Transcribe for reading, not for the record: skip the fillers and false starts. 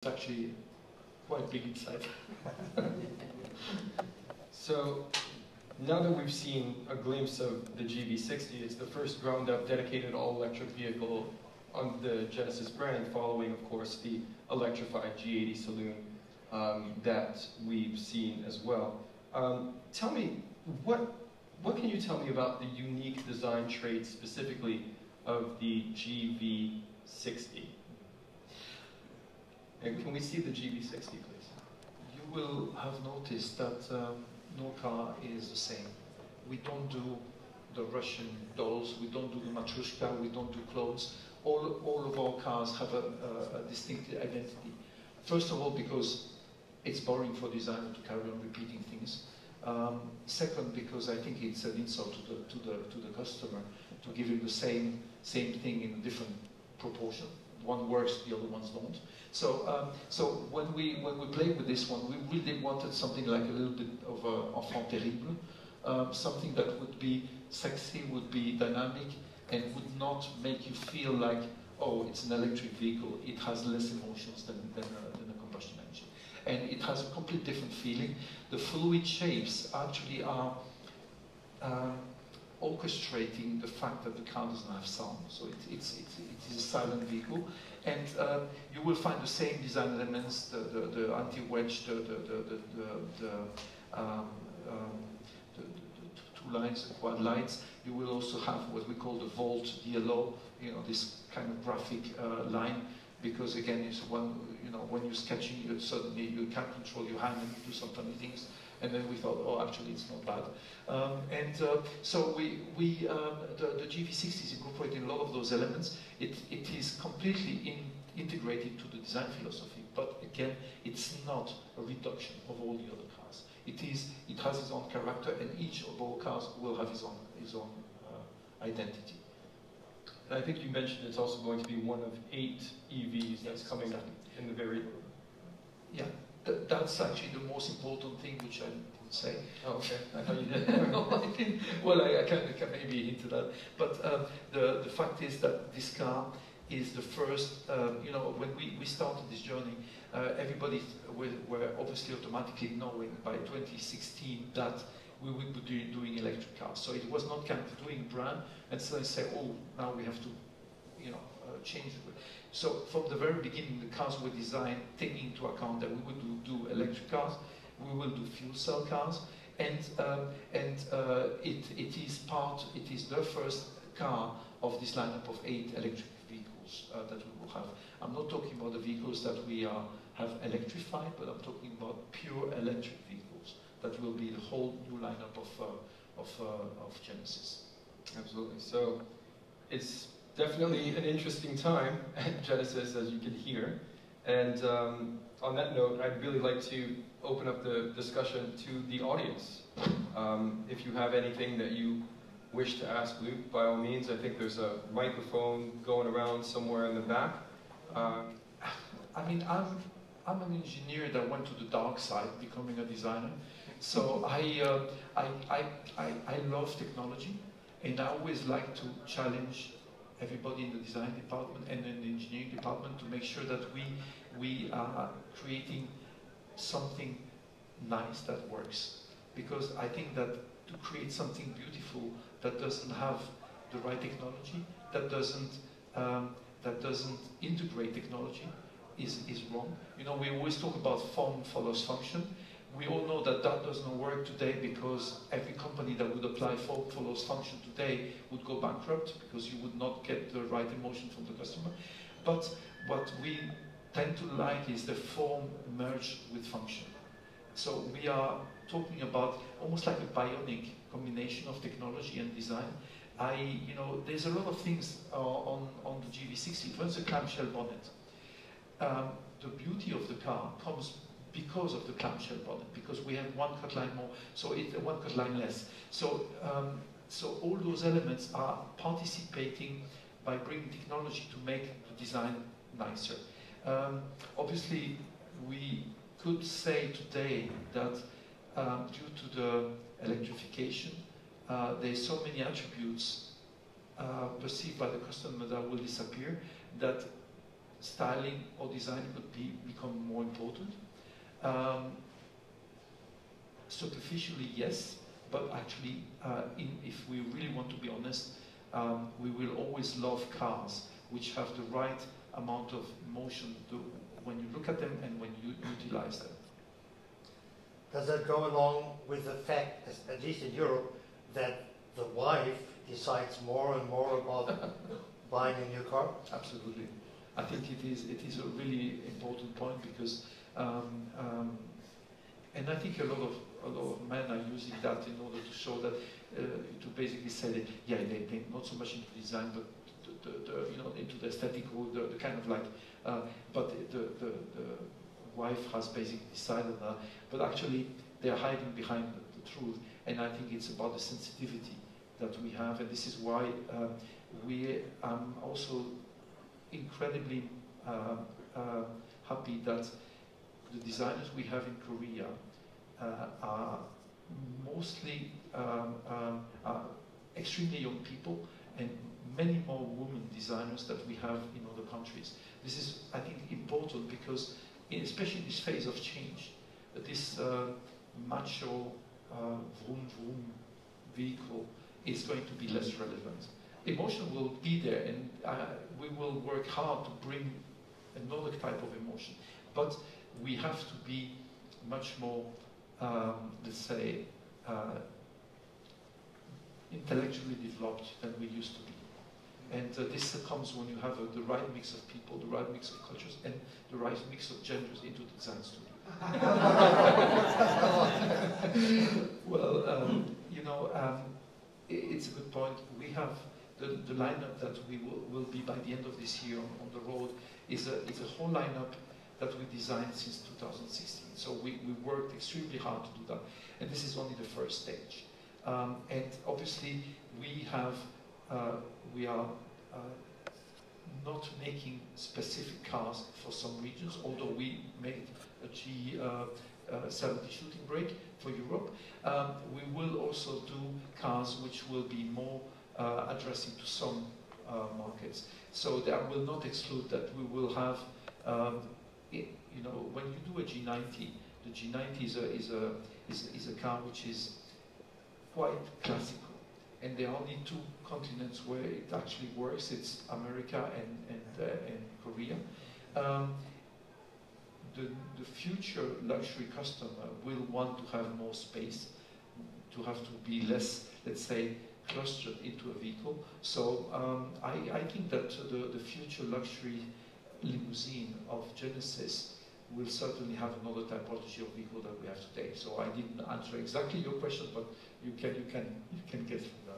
It's actually quite big inside. So now that we've seen a glimpse of the GV60, it's the first ground-up dedicated all-electric vehicle on the Genesis brand, following, of course, the electrified G80 Saloon that we've seen as well. Tell me, what can you tell me about the unique design traits specifically of the GV60? And can we see the GV60, please? You will have noticed that no car is the same. We don't do the Russian dolls, we don't do the matryoshka, we don't do clothes. All of our cars have a distinct identity. First of all, because it's boring for designer to carry on repeating things. Second, because I think it's an insult to the customer to give him the same thing in a different proportion. One works, the other ones don't. So, so when we played with this one, we really wanted something like a little bit of a enfant terrible, something that would be sexy, would be dynamic, and would not make you feel like, oh, it's an electric vehicle. It has less emotions than a combustion engine, and it has a completely different feeling. The fluid shapes actually are orchestrating the fact that the car doesn't have sound. So it is a silent vehicle, and you will find the same design elements: the anti-wedge, the two lines, the quad lights. You will also have what we call the volt DLO, this kind of graphic line, because again, it's when you're sketching, suddenly you can't control your hand and you do some funny things. And then we thought, oh, actually, it's not bad. So the GV60 is incorporating a lot of those elements. It is completely integrated to the design philosophy, but again, it's not a reduction of all the other cars. It has its own character, and each of our cars will have his own identity. And I think you mentioned it's also going to be one of 8 EVs that's coming in the very... Yeah. That's actually the most important thing, which I didn't say. Oh, okay. I thought you did. No, I didn't. Well, I can maybe hint at that. But the fact is that this car is the first, when we started this journey, everybody were obviously automatically knowing by 2016 that we would be doing electric cars. So it was not kind of doing brand and suddenly say, oh, now we have to, change it. So from the very beginning, the cars were designed taking into account that we would do electric cars, we will do fuel cell cars, and it is the first car of this lineup of 8 electric vehicles that we will have. I'm not talking about the vehicles that we have electrified, but I'm talking about pure electric vehicles that will be the whole new lineup of Genesis. Absolutely. So it's definitely an interesting time at Genesis, as you can hear. And on that note, I'd really like to open up the discussion to the audience. If you have anything that you wish to ask Luc, by all means. I think there's a microphone going around somewhere in the back. I mean, I'm an engineer that went to the dark side, becoming a designer. So I love technology, and I always like to challenge everybody in the design department and in the engineering department to make sure that we are creating something nice that works. Because I think that to create something beautiful that doesn't have the right technology, that doesn't integrate technology, is wrong. We always talk about form follows function. We all know that that doesn't work today because every company that would apply form follows function today would go bankrupt because you would not get the right emotion from the customer. But what we tend to like is the form merged with function. So we are talking about almost like a bionic combination of technology and design. There's a lot of things on the GV60. For instance, the clamshell bonnet. The beauty of the car comes because of the clamshell bonnet, because we have one cut line more, so one cut line less. So, so all those elements are participating by bringing technology to make the design nicer. Obviously, we could say today that due to the electrification, there's so many attributes perceived by the customer that will disappear that styling or design could become more important. Superficially, yes, but actually, if we really want to be honest, we will always love cars which have the right amount of motion when you look at them and when you utilize them. Does that go along with the fact, at least in Europe, that the wife decides more and more about buying a new car? Absolutely. I think it is a really important point because, and I think a lot of men are using that in order to show that, to basically say that, yeah, they're not so much into design, but into the aesthetic or the kind of like, but the wife has basically decided that, but actually they're hiding behind the truth, and I think it's about the sensitivity that we have, and this is why I'm also incredibly happy that the designers we have in Korea are mostly extremely young people and many more women designers that we have in other countries. This is, I think, important because, especially in this phase of change, this macho vroom vroom vehicle is going to be less relevant. Emotion will be there, and we will work hard to bring another type of emotion. But we have to be much more, let's say, intellectually developed than we used to be. And this comes when you have the right mix of people, the right mix of cultures, and the right mix of genders into the design studio. Well, it's a good point. We have the lineup that we will be by the end of this year on the road is a whole lineup that we designed since 2016. So we worked extremely hard to do that. And this is only the first stage. And obviously we are not making specific cars for some regions, although we made a G70 shooting brake for Europe. We will also do cars which will be more addressing to some markets. So that will not exclude that we will have, when you do a G90, the G90 is a car which is quite classical. And there are only two continents where it actually works. It's America and Korea. The future luxury customer will want to have more space, to have to be less, let's say, clustered into a vehicle. So I think that the future luxury limousine of Genesis will certainly have another typology of vehicle that we have today. So I didn't answer exactly your question, but you can get from that.